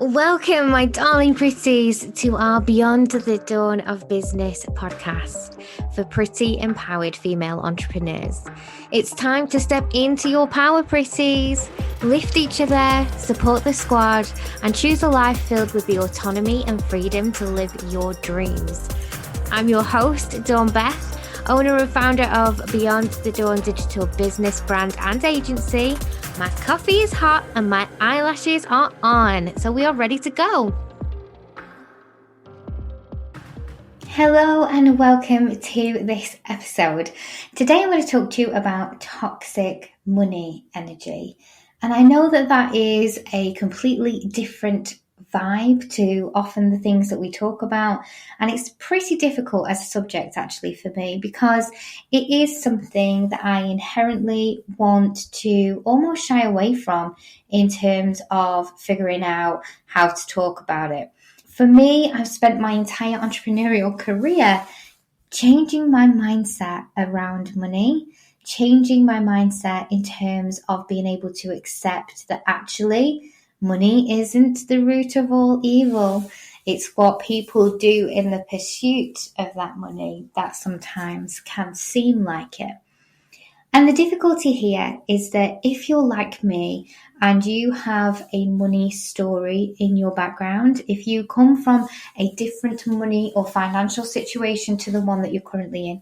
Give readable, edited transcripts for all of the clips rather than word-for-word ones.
Welcome, my darling pretties, to our Beyond the Dawn of Business podcast for pretty, empowered female entrepreneurs. It's time to step into your power, pretties. Lift each other, support the squad, and choose a life filled with the autonomy and freedom to live your dreams. I'm your host, Dawn Beth, owner and founder of Beyond the Dawn digital business brand and agency. My coffee is hot and my eyelashes are on, so we are ready to go. Hello and welcome to this episode. Today I'm going to talk to you about toxic money energy. And I know that is a completely different vibe to often the things that we talk about, and it's pretty difficult as a subject actually for me, because it is something that I inherently want to almost shy away from in terms of figuring out how to talk about it. For me, I've spent my entire entrepreneurial career changing my mindset around money, changing my mindset in terms of being able to accept that actually money isn't the root of all evil. It's what people do in the pursuit of that money that sometimes can seem like it. And the difficulty here is that if you're like me and you have a money story in your background, if you come from a different money or financial situation to the one that you're currently in,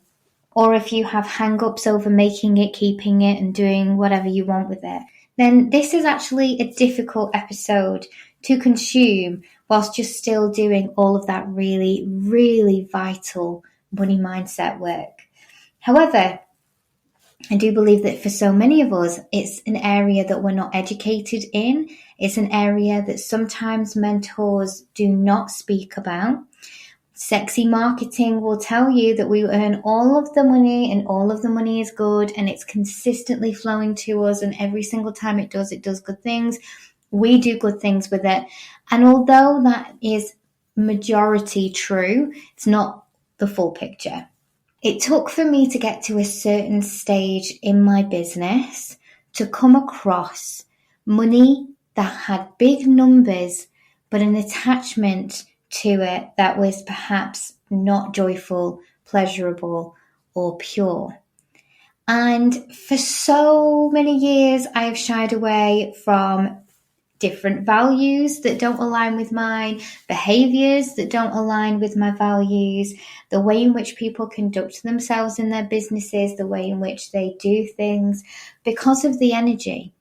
or if you have hang-ups over making it, keeping it, and doing whatever you want with it, then this is actually a difficult episode to consume whilst you're still doing all of that really, really vital money mindset work. However, I do believe that for so many of us, it's an area that we're not educated in. It's an area that sometimes mentors do not speak about. Sexy marketing will tell you that we earn all of the money and all of the money is good and it's consistently flowing to us, and every single time it does good things. We do good things with it. And although that is majority true, it's not the full picture. It took for me to get to a certain stage in my business to come across money that had big numbers, but an attachment to it that was perhaps not joyful, pleasurable, or pure. And for so many years, I have shied away from different values that don't align with mine, behaviors that don't align with my values, the way in which people conduct themselves in their businesses, the way in which they do things, because of the energy.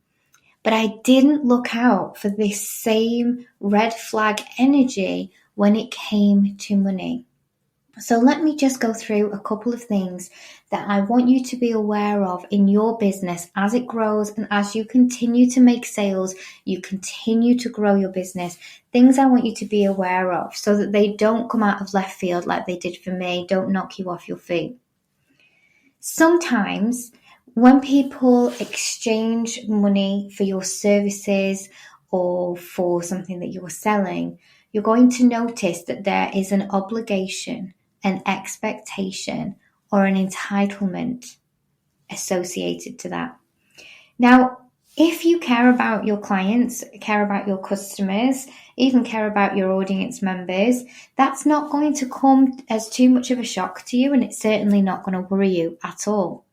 But I didn't look out for this same red flag energy when it came to money. So let me just go through a couple of things that I want you to be aware of in your business as it grows and as you continue to make sales, you continue to grow your business. Things I want you to be aware of so that they don't come out of left field like they did for me, don't knock you off your feet. Sometimes when people exchange money for your services or for something that you're selling, you're going to notice that there is an obligation, an expectation, or an entitlement associated to that. Now, if you care about your clients, care about your customers, even care about your audience members, that's not going to come as too much of a shock to you, and it's certainly not going to worry you at all.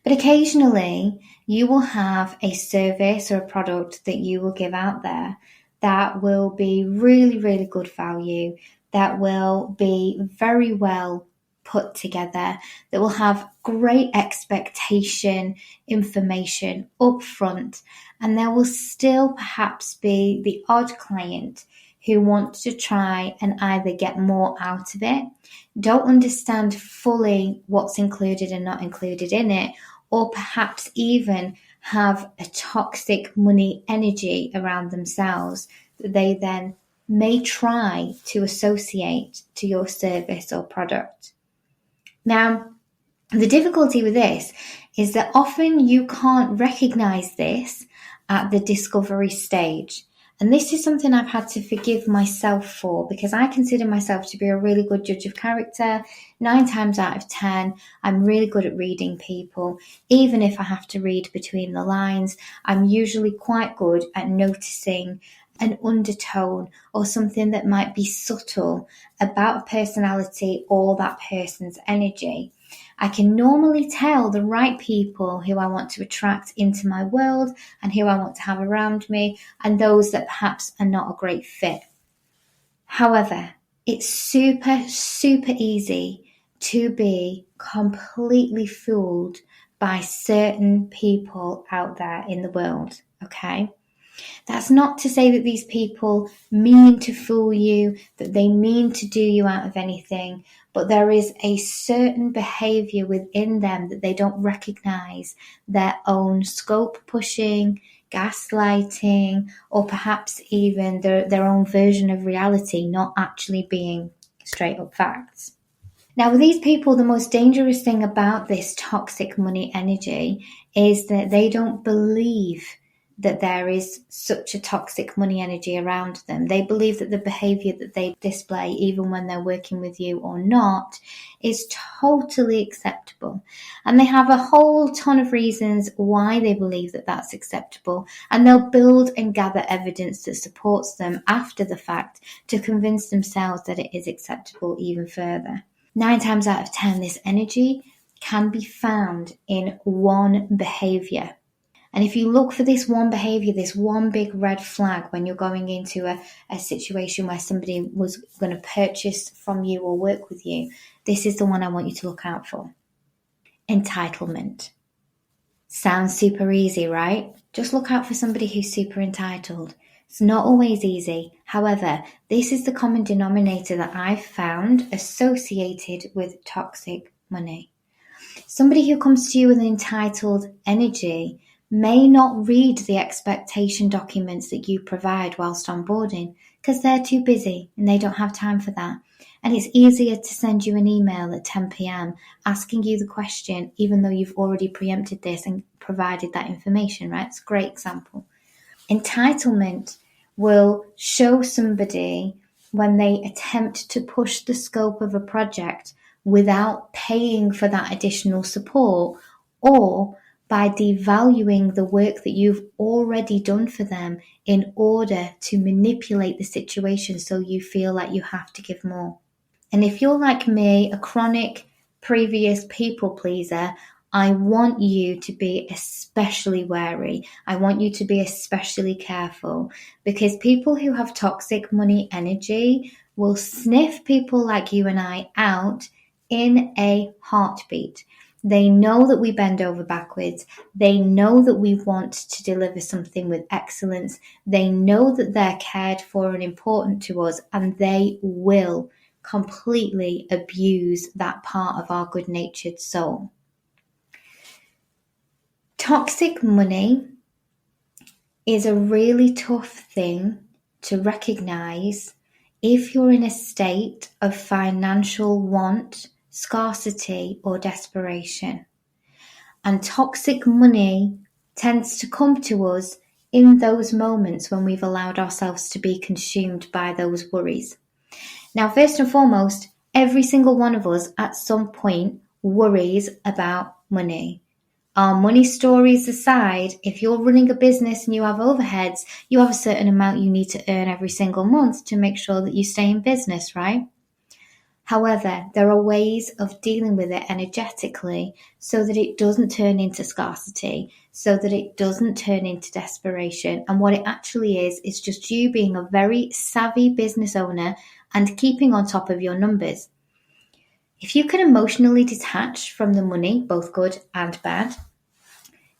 But occasionally, you will have a service or a product that you will give out there that will be really, really good value, that will be very well put together, that will have great expectation information up front, and there will still perhaps be the odd client who wants to try and either get more out of it, don't understand fully what's included and not included in it, or perhaps even have a toxic money energy around themselves that they then may try to associate to your service or product. Now, the difficulty with this is that often you can't recognize this at the discovery stage. And this is something I've had to forgive myself for, because I consider myself to be a really good judge of character. 9 times out of 10, I'm really good at reading people. Even if I have to read between the lines, I'm usually quite good at noticing an undertone or something that might be subtle about a personality or that person's energy, I can normally tell the right people who I want to attract into my world and who I want to have around me, and those that perhaps are not a great fit. However, it's super, super easy to be completely fooled by certain people out there in the world, okay? That's not to say that these people mean to fool you, that they mean to do you out of anything, but there is a certain behavior within them that they don't recognize their own scope pushing, gaslighting, or perhaps even their own version of reality not actually being straight up facts. Now, with these people, the most dangerous thing about this toxic money energy is that they don't believe that there is such a toxic money energy around them. They believe that the behavior that they display, even when they're working with you or not, is totally acceptable. And they have a whole ton of reasons why they believe that that's acceptable. And they'll build and gather evidence that supports them after the fact to convince themselves that it is acceptable even further. 9 times out of 10, this energy can be found in one behavior. And if you look for this one behavior, this one big red flag when you're going into a situation where somebody was going to purchase from you or work with you, this is the one I want you to look out for. Entitlement. Sounds super easy, right? Just look out for somebody who's super entitled. It's not always easy. However, this is the common denominator that I've found associated with toxic money. Somebody who comes to you with an entitled energy may not read the expectation documents that you provide whilst onboarding because they're too busy and they don't have time for that. And it's easier to send you an email at 10 p.m. asking you the question, even though you've already preempted this and provided that information, right? It's a great example. Entitlement will show somebody when they attempt to push the scope of a project without paying for that additional support, or by devaluing the work that you've already done for them in order to manipulate the situation so you feel like you have to give more. And if you're like me, a chronic previous people pleaser, I want you to be especially wary. I want you to be especially careful, because people who have toxic money energy will sniff people like you and I out in a heartbeat. They know that we bend over backwards. They know that we want to deliver something with excellence. They know that they're cared for and important to us, and they will completely abuse that part of our good-natured soul. Toxic money is a really tough thing to recognize if you're in a state of financial want, scarcity, or desperation. And toxic money tends to come to us in those moments when we've allowed ourselves to be consumed by those worries. Now, first and foremost, every single one of us at some point worries about money. Our money stories aside, if you're running a business and you have overheads, you have a certain amount you need to earn every single month to make sure that you stay in business, right? However, there are ways of dealing with it energetically so that it doesn't turn into scarcity, so that it doesn't turn into desperation. And what it actually is just you being a very savvy business owner and keeping on top of your numbers. If you can emotionally detach from the money, both good and bad,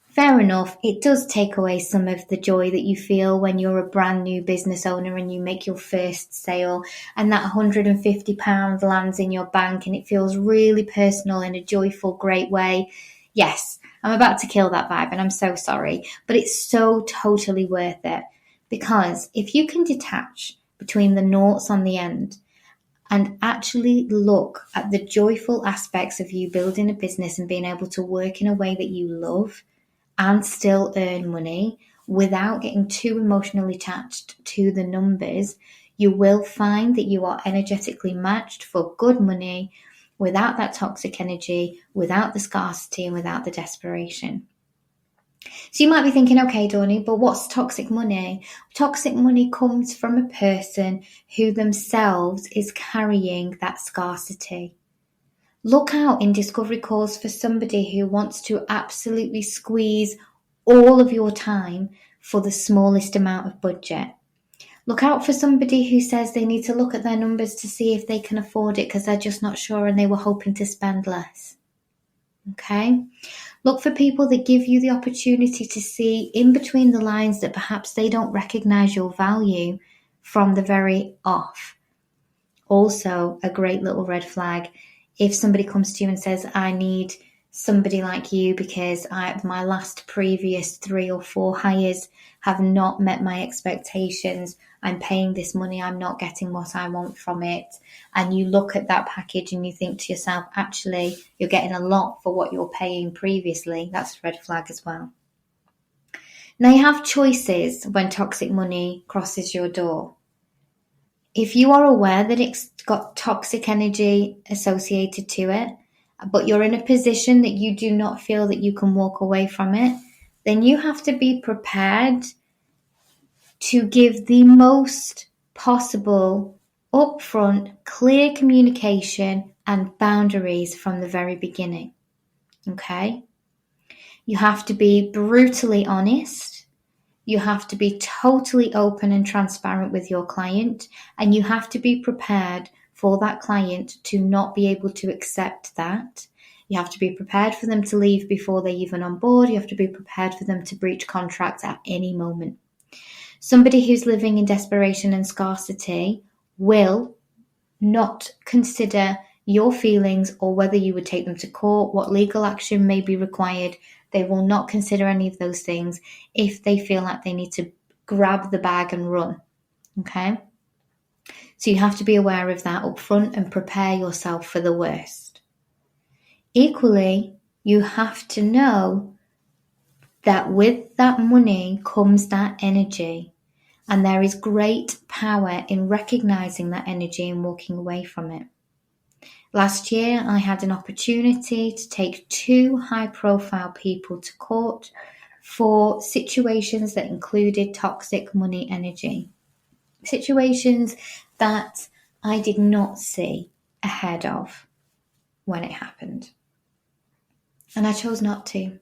fair enough, it does take away some of the joy that you feel when you're a brand new business owner and you make your first sale and that £150 lands in your bank and it feels really personal in a joyful, great way. Yes, I'm about to kill that vibe and I'm so sorry, but it's so totally worth it, because if you can detach between the noughts on the end and actually look at the joyful aspects of you building a business and being able to work in a way that you love and still earn money without getting too emotionally attached to the numbers, you will find that you are energetically matched for good money without that toxic energy, without the scarcity, and without the desperation. So you might be thinking, okay, Dawney, but what's toxic money? Toxic money comes from a person who themselves is carrying that scarcity. Look out in discovery calls for somebody who wants to absolutely squeeze all of your time for the smallest amount of budget. Look out for somebody who says they need to look at their numbers to see if they can afford it because they're just not sure and they were hoping to spend less. Okay? Look for people that give you the opportunity to see in between the lines that perhaps they don't recognize your value from the very off. Also, a great little red flag. If somebody comes to you and says, I need somebody like you because my last previous 3 or 4 hires have not met my expectations. I'm paying this money, I'm not getting what I want from it. And you look at that package and you think to yourself, actually, you're getting a lot for what you're paying previously. That's a red flag as well. Now you have choices when toxic money crosses your door. If you are aware that it's got toxic energy associated to it, but you're in a position that you do not feel that you can walk away from it, then you have to be prepared to give the most possible upfront, clear communication and boundaries from the very beginning. Okay? You have to be brutally honest. You have to be totally open and transparent with your client, and you have to be prepared for that client to not be able to accept that. You have to be prepared for them to leave before they're even on board. You have to be prepared for them to breach contracts at any moment. Somebody who's living in desperation and scarcity will not consider your feelings or whether you would take them to court, what legal action may be required. They will not consider any of those things if they feel like they need to grab the bag and run. Okay? So you have to be aware of that up front and prepare yourself for the worst. Equally, you have to know that with that money comes that energy. And there is great power in recognizing that energy and walking away from it. Last year, I had an opportunity to take 2 high-profile people to court for situations that included toxic money energy. Situations that I did not see ahead of when it happened. And I chose not to.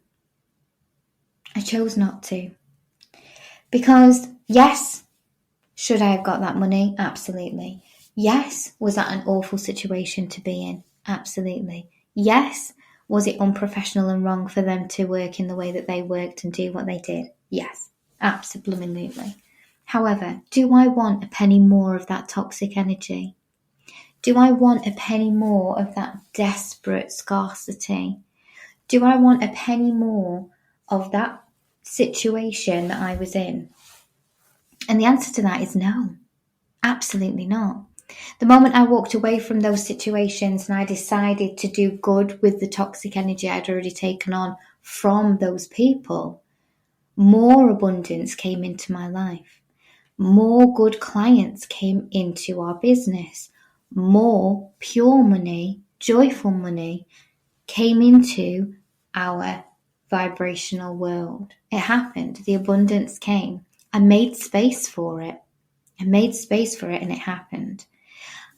Because, yes, should I have got that money? Absolutely. Yes, was that an awful situation to be in? Absolutely. Yes, was it unprofessional and wrong for them to work in the way that they worked and do what they did? Yes, absolutely. However, do I want a penny more of that toxic energy? Do I want a penny more of that desperate scarcity? Do I want a penny more of that situation that I was in? And the answer to that is no. Absolutely not. The moment I walked away from those situations and I decided to do good with the toxic energy I'd already taken on from those people, more abundance came into my life. More good clients came into our business. More pure money, joyful money came into our vibrational world. It happened. The abundance came. I made space for it. And it happened.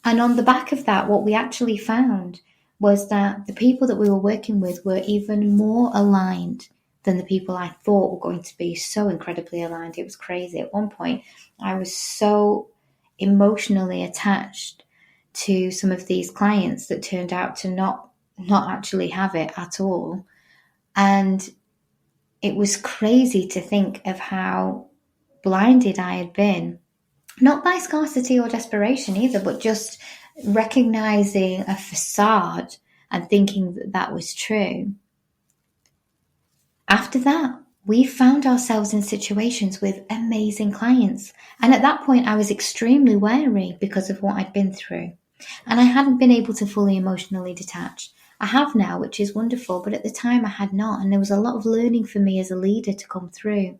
And on the back of that, what we actually found was that the people that we were working with were even more aligned than the people I thought were going to be so incredibly aligned. It was crazy. At one point, I was so emotionally attached to some of these clients that turned out to not actually have it at all. And it was crazy to think of how blinded I had been. Not by scarcity or desperation either, but just recognizing a facade and thinking that that was true. After that, we found ourselves in situations with amazing clients. And at that point, I was extremely wary because of what I'd been through. And I hadn't been able to fully emotionally detach. I have now, which is wonderful, but at the time I had not. And there was a lot of learning for me as a leader to come through.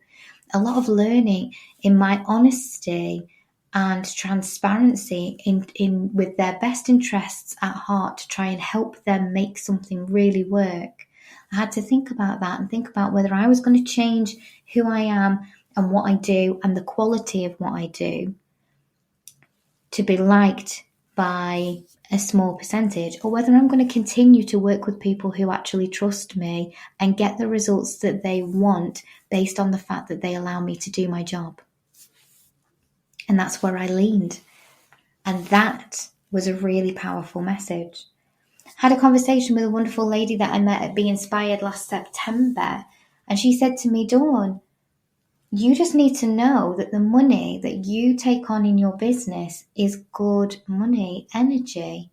A lot of learning in my honesty and transparency in with their best interests at heart to try and help them make something really work. I I had to think about that and think about whether I was going to change who I am and what I do and the quality of what I do to be liked by a small percentage, or whether I'm going to continue to work with people who actually trust me and get the results that they want based on the fact that they allow me to do my job. And that's where I leaned. And that was a really powerful message. I had a conversation with a wonderful lady that I met at Be Inspired last September. And she said to me, Dawn, you just need to know that the money that you take on in your business is good money, energy.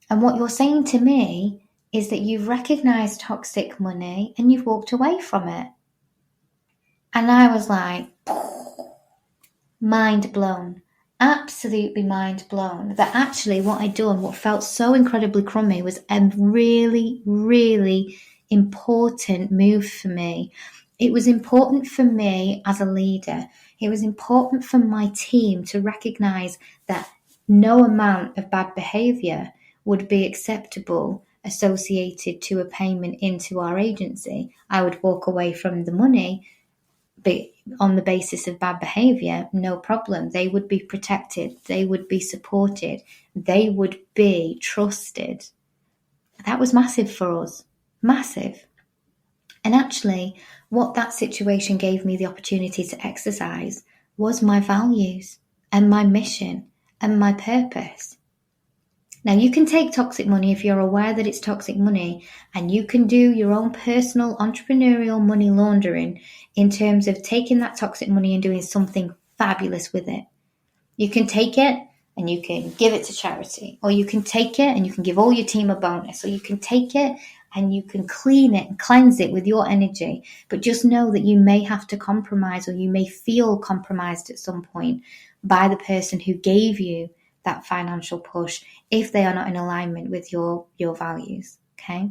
And what you're saying to me is that you've recognized toxic money and you've walked away from it. And I was like, mind blown, absolutely mind blown, that actually what I'd done, what felt so incredibly crummy, was a really, really important move for me. It was important for me as a leader. It was important for my team to recognize that no amount of bad behavior would be acceptable associated to a payment into our agency. I would walk away from the money on the basis of bad behavior, no problem. They would be protected. They would be supported. They would be trusted. That was massive for us. Massive. And actually, what that situation gave me the opportunity to exercise was my values and my mission and my purpose. Now, you can take toxic money if you're aware that it's toxic money, and you can do your own personal entrepreneurial money laundering in terms of taking that toxic money and doing something fabulous with it. You can take it and you can give it to charity, or you can take it and you can give all your team a bonus, or you can take it and you can clean it and cleanse it with your energy. But just know that you may have to compromise, or you may feel compromised at some point by the person who gave you that financial push if they are not in alignment with your values. Okay.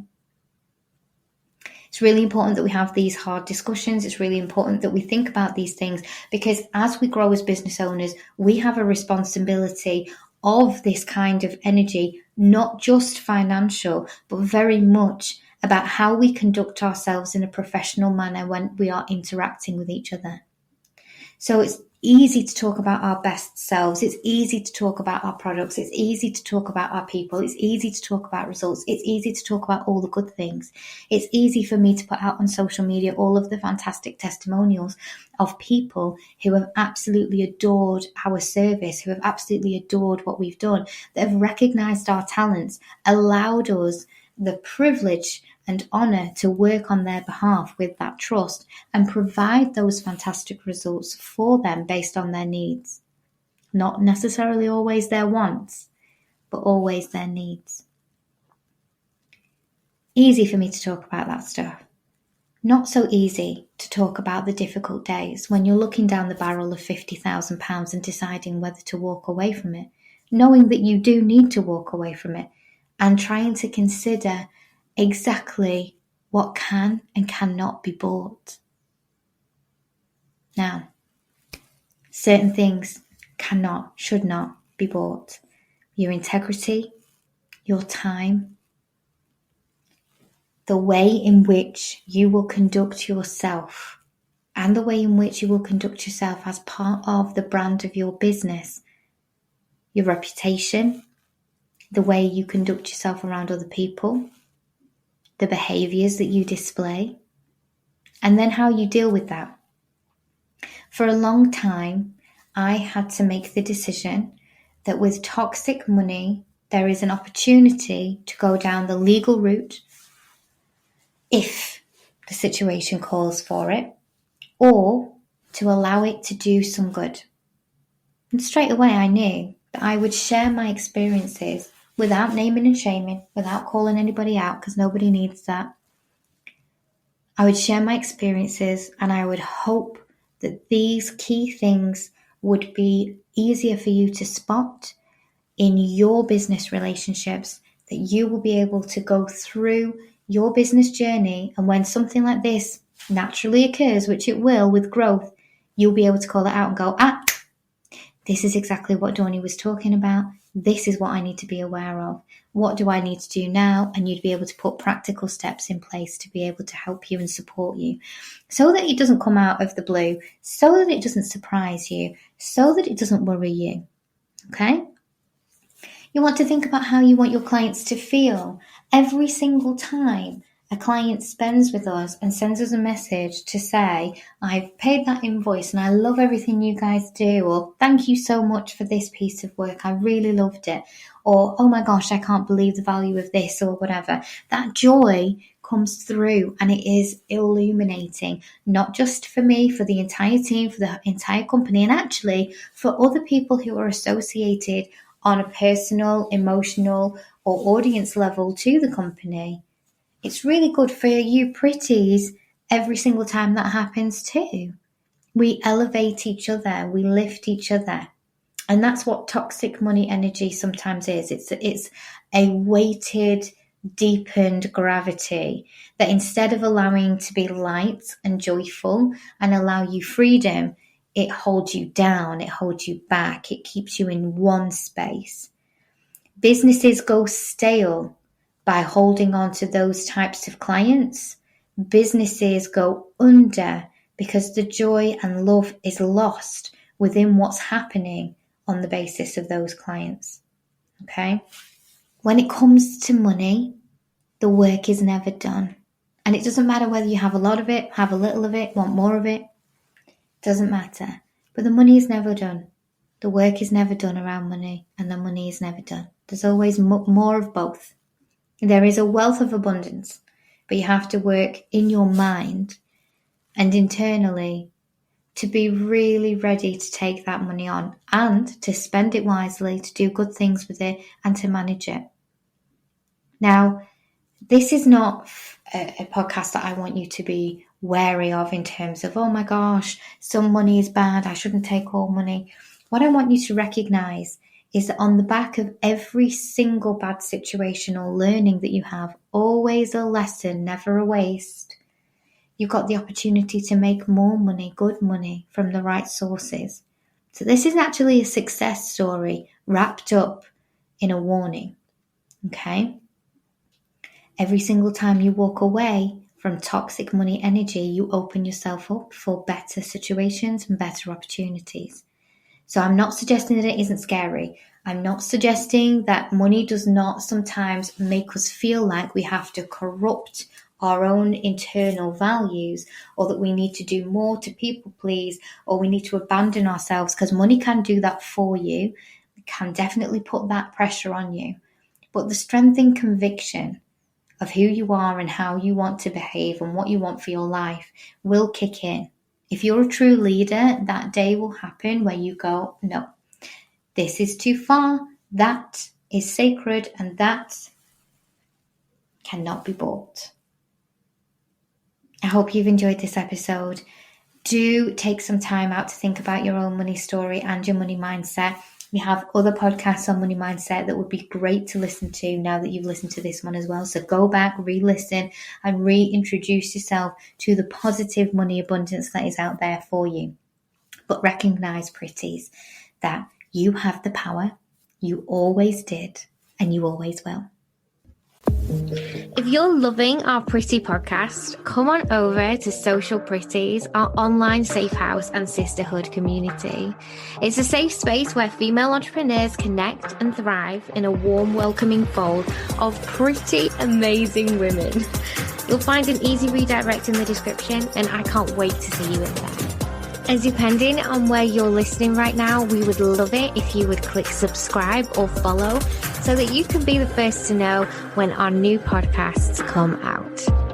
It's really important that we have these hard discussions. It's really important that we think about these things, because as we grow as business owners, we have a responsibility of this kind of energy, not just financial, but very much about how we conduct ourselves in a professional manner when we are interacting with each other. So it's easy to talk about our best selves. It's easy to talk about our products. It's easy to talk about our people. It's easy to talk about results. It's easy to talk about all the good things. It's easy for me to put out on social media all of the fantastic testimonials of people who have absolutely adored our service, who have absolutely adored what we've done, that have recognized our talents, allowed us the privilege and honour to work on their behalf with that trust and provide those fantastic results for them based on their needs. Not necessarily always their wants, but always their needs. Easy for me to talk about that stuff. Not so easy to talk about the difficult days when you're looking down the barrel of £50,000 and deciding whether to walk away from it, knowing that you do need to walk away from it, and trying to consider exactly what can and cannot be bought. Now, certain things cannot, should not be bought. Your integrity, your time, the way in which you will conduct yourself, and the way in which you will conduct yourself as part of the brand of your business, your reputation, the way you conduct yourself around other people, the behaviours that you display, and then how you deal with that. For a long time, I had to make the decision that with toxic money, there is an opportunity to go down the legal route if the situation calls for it, or to allow it to do some good. And straight away I knew that I would share my experiences without naming and shaming, without calling anybody out, because nobody needs that. I would share my experiences, and I would hope that these key things would be easier for you to spot in your business relationships, that you will be able to go through your business journey, and when something like this naturally occurs, which it will with growth, you'll be able to call it out and go, This is exactly what Dawnnie was talking about. This is what I need to be aware of. What do I need to do now? And you'd be able to put practical steps in place to be able to help you and support you so that it doesn't come out of the blue, so that it doesn't surprise you, so that it doesn't worry you. Okay? You want to think about how you want your clients to feel every single time a client spends with us and sends us a message to say, I've paid that invoice and I love everything you guys do, or thank you so much for this piece of work, I really loved it, or oh my gosh, I can't believe the value of this, or whatever. That joy comes through and it is illuminating, not just for me, for the entire team, for the entire company, and actually for other people who are associated on a personal, emotional, or audience level to the company. It's really good for you pretties every single time that happens too. We elevate each other, we lift each other. And that's what toxic money energy sometimes is. It's a weighted, deepened gravity that instead of allowing to be light and joyful and allow you freedom, it holds you down, it holds you back, it keeps you in one space. Businesses go stale by holding on to those types of clients. Businesses go under because the joy and love is lost within what's happening on the basis of those clients. Okay? When it comes to money, the work is never done. And it doesn't matter whether you have a lot of it, have a little of it, want more of it. Doesn't matter. But the money is never done. The work is never done around money, and the money is never done. There's always more of both. There is a wealth of abundance, but you have to work in your mind and internally to be really ready to take that money on and to spend it wisely, to do good things with it, and to manage it. Now, this is not a podcast that I want you to be wary of in terms of, oh my gosh, some money is bad, I shouldn't take all money. What I want you to recognize is that on the back of every single bad situation or learning that you have, always a lesson, never a waste. You've got the opportunity to make more money, good money, from the right sources. So this is actually a success story wrapped up in a warning. Okay? Every single time you walk away from toxic money energy, you open yourself up for better situations and better opportunities. So I'm not suggesting that it isn't scary. I'm not suggesting that money does not sometimes make us feel like we have to corrupt our own internal values, or that we need to do more to people please, or we need to abandon ourselves, because money can do that for you. It can definitely put that pressure on you. But the strength and conviction of who you are and how you want to behave and what you want for your life will kick in. If you're a true leader, that day will happen where you go, no, this is too far, that is sacred, and that cannot be bought. I hope you've enjoyed this episode. Do take some time out to think about your own money story and your money mindset. We have other podcasts on money mindset that would be great to listen to now that you've listened to this one as well. So go back, re-listen, and reintroduce yourself to the positive money abundance that is out there for you. But recognize, pretties, that you have the power, you always did, and you always will. If you're loving our Pretty podcast, come on over to Social Pretties, our online safe house and sisterhood community. It's a safe space where female entrepreneurs connect and thrive in a warm, welcoming fold of pretty amazing women. You'll find an easy redirect in the description, and I can't wait to see you in there. And depending on where you're listening right now, we would love it if you would click subscribe or follow so that you can be the first to know when our new podcasts come out.